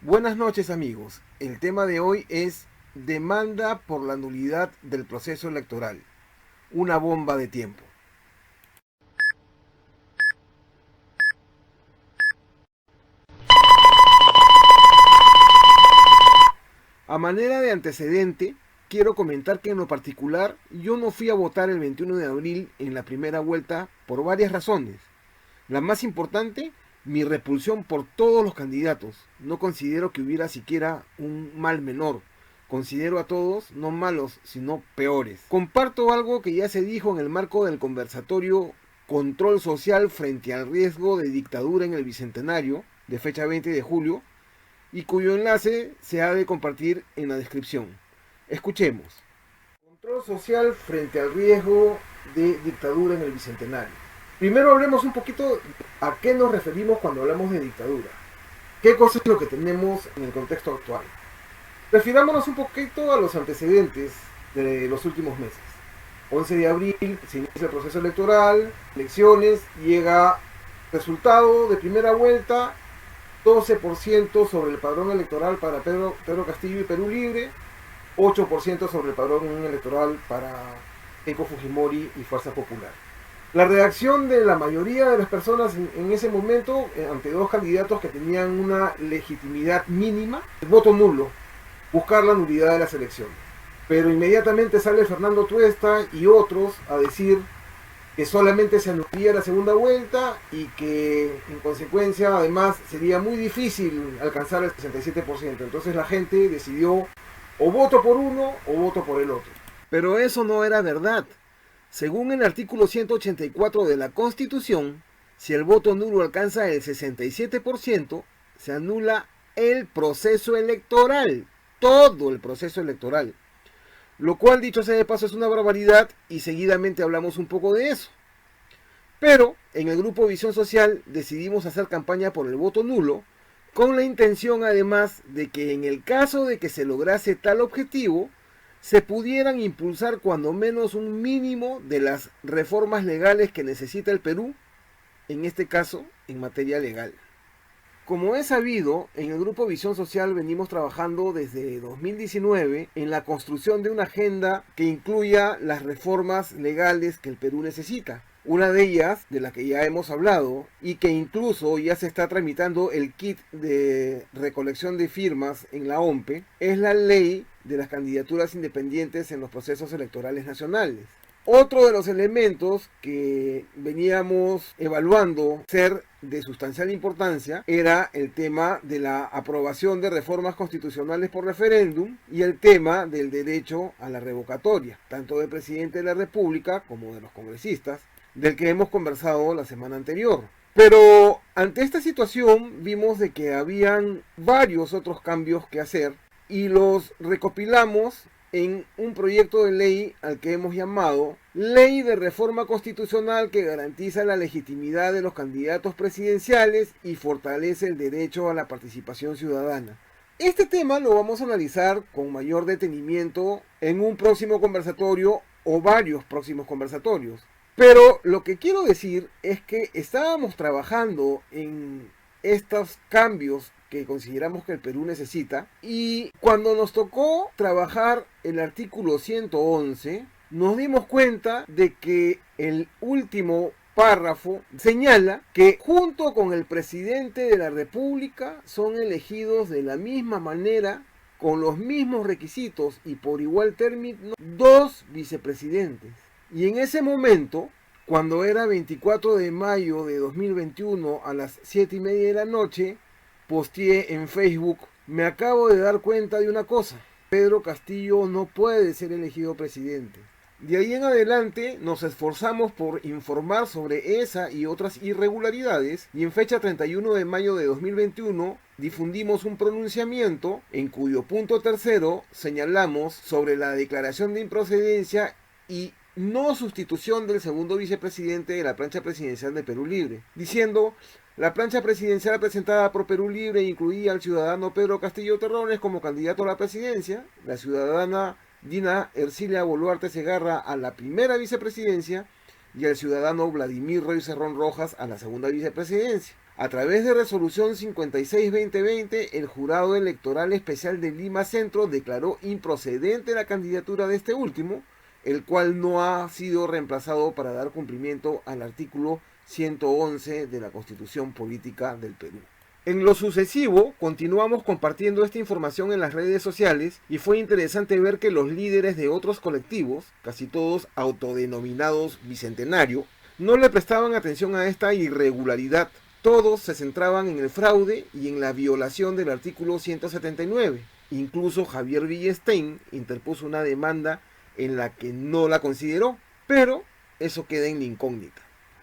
Buenas noches amigos, el tema de hoy es demanda por la nulidad del proceso electoral, una bomba de tiempo. A manera de antecedente, quiero comentar que en lo particular yo no fui a votar el 21 de abril en la primera vuelta por varias razones. La más importante, mi repulsión por todos los candidatos. No considero que hubiera siquiera un mal menor. Considero a todos no malos, sino peores. Comparto algo que ya se dijo en el marco del conversatorio Control Social frente al riesgo de dictadura en el Bicentenario, de fecha 20 de julio, y cuyo enlace se ha de compartir en la descripción. Escuchemos. Control social frente al riesgo de dictadura en el Bicentenario. Primero hablemos un poquito a qué nos referimos cuando hablamos de dictadura. ¿Qué cosa es lo que tenemos en el contexto actual? Refirámonos un poquito a los antecedentes de los últimos meses. 11 de abril se inicia el proceso electoral, elecciones, llega resultado de primera vuelta, 12% sobre el padrón electoral para Pedro Castillo y Perú Libre, 8% sobre el padrón electoral para Keiko Fujimori y Fuerza Popular. La reacción de la mayoría de las personas en ese momento ante dos candidatos que tenían una legitimidad mínima, el voto nulo, buscar la nulidad de las elecciones. Pero inmediatamente sale Fernando Tuesta y otros a decir que solamente se anularía la segunda vuelta y que en consecuencia además sería muy difícil alcanzar el 67%. Entonces la gente decidió o voto por uno o voto por el otro. Pero eso no era verdad. Según el artículo 184 de la Constitución, si el voto nulo alcanza el 67%, se anula el proceso electoral, todo el proceso electoral. Lo cual, dicho sea de paso, es una barbaridad y seguidamente hablamos un poco de eso. Pero en el grupo Visión Social decidimos hacer campaña por el voto nulo, con la intención además de que en el caso de que se lograse tal objetivo, se pudieran impulsar cuando menos un mínimo de las reformas legales que necesita el Perú, en este caso en materia legal. Como es sabido, en el Grupo Visión Social venimos trabajando desde 2019 en la construcción de una agenda que incluya las reformas legales que el Perú necesita. Una de ellas, de la que ya hemos hablado, y que incluso ya se está tramitando el kit de recolección de firmas en la OMPE, es la ley de las candidaturas independientes en los procesos electorales nacionales. Otro de los elementos que veníamos evaluando ser de sustancial importancia era el tema de la aprobación de reformas constitucionales por referéndum y el tema del derecho a la revocatoria, tanto del presidente de la República como de los congresistas, del que hemos conversado la semana anterior. Pero ante esta situación vimos de que habían varios otros cambios que hacer y los recopilamos en un proyecto de ley al que hemos llamado Ley de Reforma Constitucional que garantiza la legitimidad de los candidatos presidenciales y fortalece el derecho a la participación ciudadana. Este tema lo vamos a analizar con mayor detenimiento en un próximo conversatorio o varios próximos conversatorios. Pero lo que quiero decir es que estábamos trabajando en estos cambios que consideramos que el Perú necesita y cuando nos tocó trabajar el artículo 111 nos dimos cuenta de que el último párrafo señala que junto con el presidente de la República son elegidos de la misma manera, con los mismos requisitos y por igual término, dos vicepresidentes. Y en ese momento, cuando era 24 de mayo de 2021 a las 7:30 de la noche, posteé en Facebook: me acabo de dar cuenta de una cosa, Pedro Castillo no puede ser elegido presidente. De ahí en adelante nos esforzamos por informar sobre esa y otras irregularidades y en fecha 31 de mayo de 2021 difundimos un pronunciamiento en cuyo punto tercero señalamos sobre la declaración de improcedencia y no sustitución del segundo vicepresidente de la plancha presidencial de Perú Libre, diciendo: la plancha presidencial presentada por Perú Libre incluía al ciudadano Pedro Castillo Terrones como candidato a la presidencia, la ciudadana Dina Ercilia Boluarte Segarra a la primera vicepresidencia y al ciudadano Vladimir Rey Cerrón Rojas a la segunda vicepresidencia. A través de resolución 56-2020, el Jurado Electoral Especial de Lima Centro declaró improcedente la candidatura de este último, el cual no ha sido reemplazado para dar cumplimiento al artículo 111 de la Constitución Política del Perú. En lo sucesivo, continuamos compartiendo esta información en las redes sociales y fue interesante ver que los líderes de otros colectivos, casi todos autodenominados Bicentenario, no le prestaban atención a esta irregularidad. Todos se centraban en el fraude y en la violación del artículo 179. Incluso Javier Villestein interpuso una demanda en la que no la consideró, pero eso queda en la incógnita.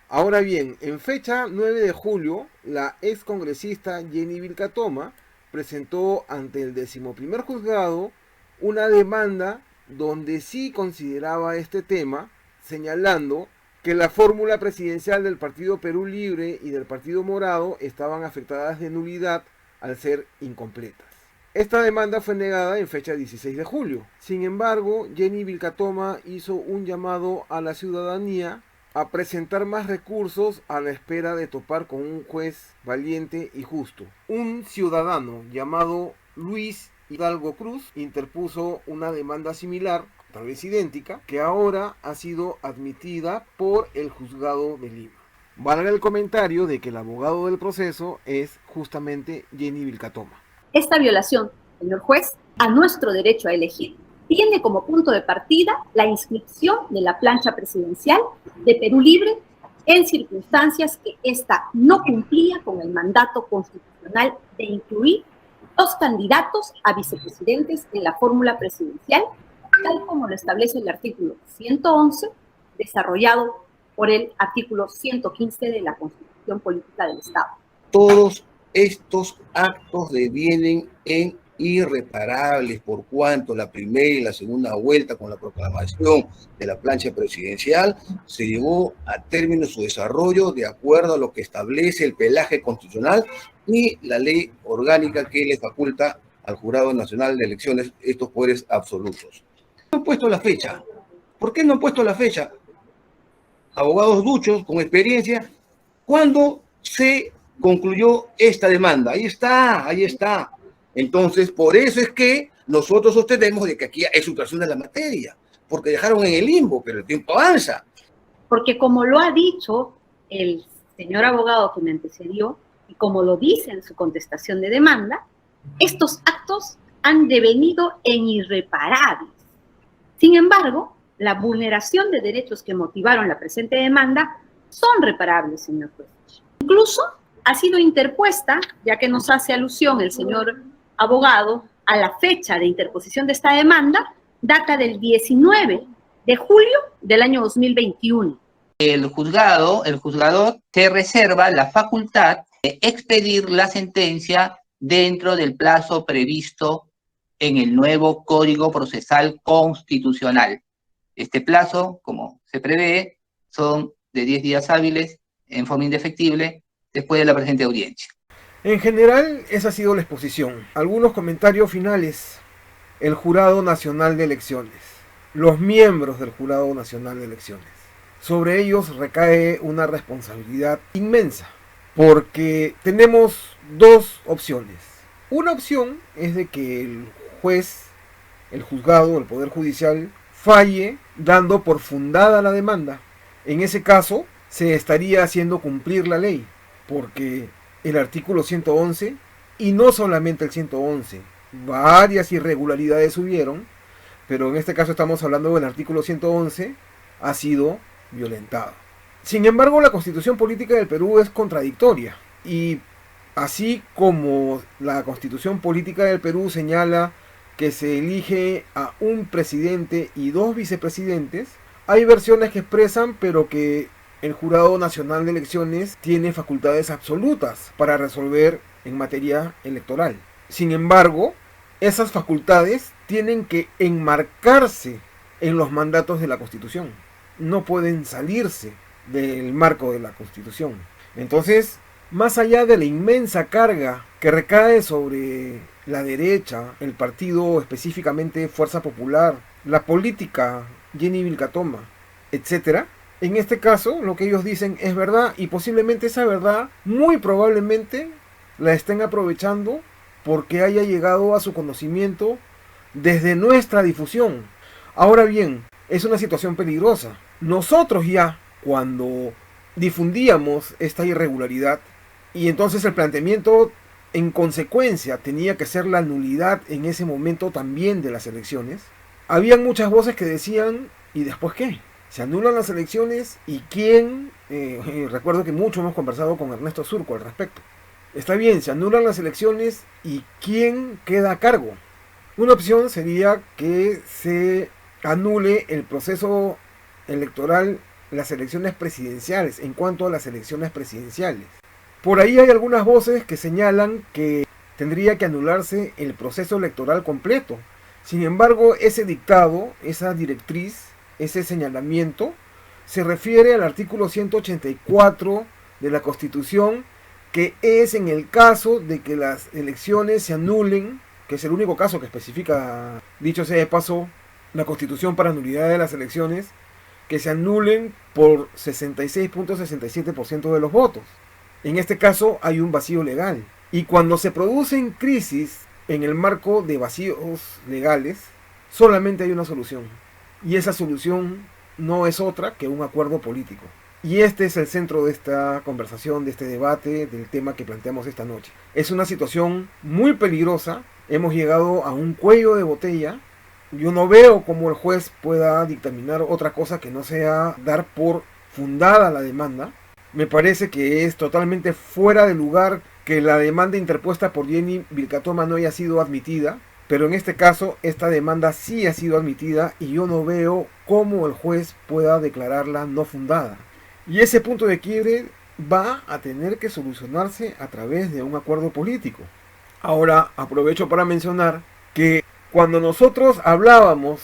Ahora bien, en fecha 9 de julio, la excongresista Jenny Vilcatoma presentó ante el 11º juzgado una demanda donde sí consideraba este tema, señalando que la fórmula presidencial del Partido Perú Libre y del Partido Morado estaban afectadas de nulidad al ser incompletas. Esta demanda fue negada en fecha 16 de julio. Sin embargo, Jenny Vilcatoma hizo un llamado a la ciudadanía a presentar más recursos a la espera de topar con un juez valiente y justo. Un ciudadano llamado Luis Hidalgo Cruz interpuso una demanda similar, tal vez idéntica, que ahora ha sido admitida por el juzgado de Lima. Valga el comentario de que el abogado del proceso es justamente Jenny Vilcatoma. Esta violación, señor juez, a nuestro derecho a elegir tiene como punto de partida la inscripción de la plancha presidencial de Perú Libre en circunstancias que ésta no cumplía con el mandato constitucional de incluir 2 candidatos a vicepresidentes en la fórmula presidencial, tal como lo establece el artículo 111, desarrollado por el artículo 115 de la Constitución Política del Estado. Todos estos actos devienen en irreparables por cuanto la primera y la segunda vuelta con la proclamación de la plancha presidencial se llevó a término su desarrollo de acuerdo a lo que establece el pelaje constitucional y la ley orgánica que le faculta al Jurado Nacional de Elecciones estos poderes absolutos. No han puesto la fecha. ¿Por qué no han puesto la fecha? Abogados duchos, con experiencia, ¿cuándo se concluyó esta demanda? Ahí está, ahí está. Entonces, por eso es que nosotros sostenemos de que aquí hay sustracción de la materia, porque dejaron en el limbo, pero el tiempo avanza. Porque como lo ha dicho el señor abogado que me antecedió, y como lo dice en su contestación de demanda, estos actos han devenido en irreparables. Sin embargo, la vulneración de derechos que motivaron la presente demanda son reparables, señor juez. Incluso ha sido interpuesta, ya que nos hace alusión el señor abogado, a la fecha de interposición de esta demanda, data del 19 de julio del año 2021. El juzgador se reserva la facultad de expedir la sentencia dentro del plazo previsto en el nuevo Código Procesal Constitucional. Este plazo, como se prevé, son de 10 días hábiles en forma indefectible después de la presente audiencia. En general, esa ha sido la exposición. Algunos comentarios finales. El Jurado Nacional de Elecciones. Los miembros del Jurado Nacional de Elecciones. Sobre ellos recae una responsabilidad inmensa, porque tenemos 2 opciones. Una opción es de que el juez, el juzgado, el Poder Judicial, falle dando por fundada la demanda. En ese caso, se estaría haciendo cumplir la ley, porque el artículo 111, y no solamente el 111, varias irregularidades hubieron, pero en este caso estamos hablando del artículo 111, ha sido violentado. Sin embargo, la Constitución Política del Perú es contradictoria, y así como la Constitución Política del Perú señala que se elige a un presidente y 2 vicepresidentes, hay versiones que expresan, pero que el Jurado Nacional de Elecciones tiene facultades absolutas para resolver en materia electoral. Sin embargo, esas facultades tienen que enmarcarse en los mandatos de la Constitución. No pueden salirse del marco de la Constitución. Entonces, más allá de la inmensa carga que recae sobre la derecha, el partido específicamente Fuerza Popular, la política Jenny Vilcatoma, etc., En este caso, lo que ellos dicen es verdad y posiblemente esa verdad, muy probablemente, la estén aprovechando porque haya llegado a su conocimiento desde nuestra difusión. Ahora bien, es una situación peligrosa. Nosotros ya, cuando difundíamos esta irregularidad, y entonces el planteamiento en consecuencia tenía que ser la nulidad en ese momento también de las elecciones, habían muchas voces que decían, ¿y después qué? Se anulan las elecciones y quién, recuerdo que mucho hemos conversado con Ernesto Surco al respecto. Está bien, se anulan las elecciones y quién queda a cargo. Una opción sería que se anule el proceso electoral, las elecciones presidenciales, en cuanto a las elecciones presidenciales. Por ahí hay algunas voces que señalan que tendría que anularse el proceso electoral completo. Sin embargo, ese dictado, esa directriz, ese señalamiento, se refiere al artículo 184 de la Constitución, que es en el caso de que las elecciones se anulen, que es el único caso que especifica, dicho sea de paso, la Constitución para nulidad de las elecciones, que se anulen por 66.67% de los votos. En este caso hay un vacío legal. Y cuando se producen crisis en el marco de vacíos legales, solamente hay una solución. Y esa solución no es otra que un acuerdo político. Y este es el centro de esta conversación, de este debate, del tema que planteamos esta noche. Es una situación muy peligrosa. Hemos llegado a un cuello de botella. Yo no veo cómo el juez pueda dictaminar otra cosa que no sea dar por fundada la demanda. Me parece que es totalmente fuera de lugar que la demanda interpuesta por Jenny Vilcatoma no haya sido admitida. Pero en este caso, esta demanda sí ha sido admitida y yo no veo cómo el juez pueda declararla no fundada. Y ese punto de quiebre va a tener que solucionarse a través de un acuerdo político. Ahora aprovecho para mencionar que cuando nosotros hablábamos,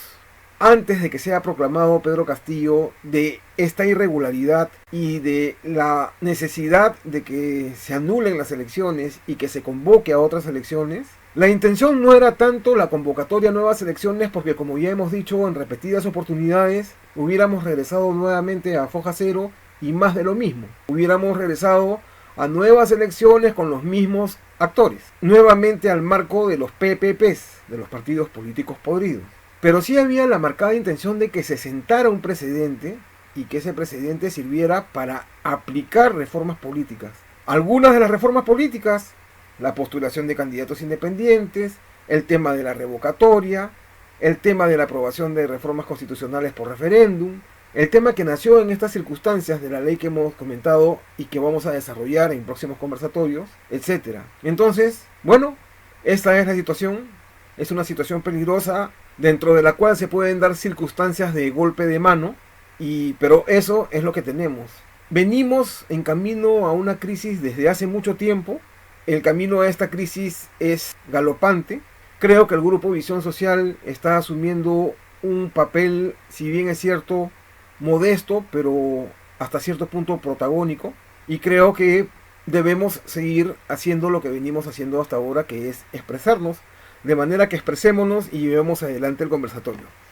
antes de que sea proclamado Pedro Castillo, de esta irregularidad y de la necesidad de que se anulen las elecciones y que se convoque a otras elecciones, la intención no era tanto la convocatoria a nuevas elecciones, porque como ya hemos dicho en repetidas oportunidades, hubiéramos regresado nuevamente a foja cero y más de lo mismo. Hubiéramos regresado a nuevas elecciones con los mismos actores, nuevamente al marco de los PPPs, de los partidos políticos podridos. Pero sí había la marcada intención de que se sentara un precedente y que ese precedente sirviera para aplicar reformas políticas. Algunas de las reformas políticas, la postulación de candidatos independientes, el tema de la revocatoria, el tema de la aprobación de reformas constitucionales por referéndum, el tema que nació en estas circunstancias de la ley que hemos comentado y que vamos a desarrollar en próximos conversatorios, etc. Entonces, bueno, esta es la situación. Es una situación peligrosa dentro de la cual se pueden dar circunstancias de golpe de mano, pero eso es lo que tenemos. Venimos en camino a una crisis desde hace mucho tiempo. El camino a esta crisis es galopante. Creo que el Grupo Visión Social está asumiendo un papel, si bien es cierto, modesto, pero hasta cierto punto protagónico. Y creo que debemos seguir haciendo lo que venimos haciendo hasta ahora, que es expresarnos, de manera que expresémonos y llevemos adelante el conversatorio.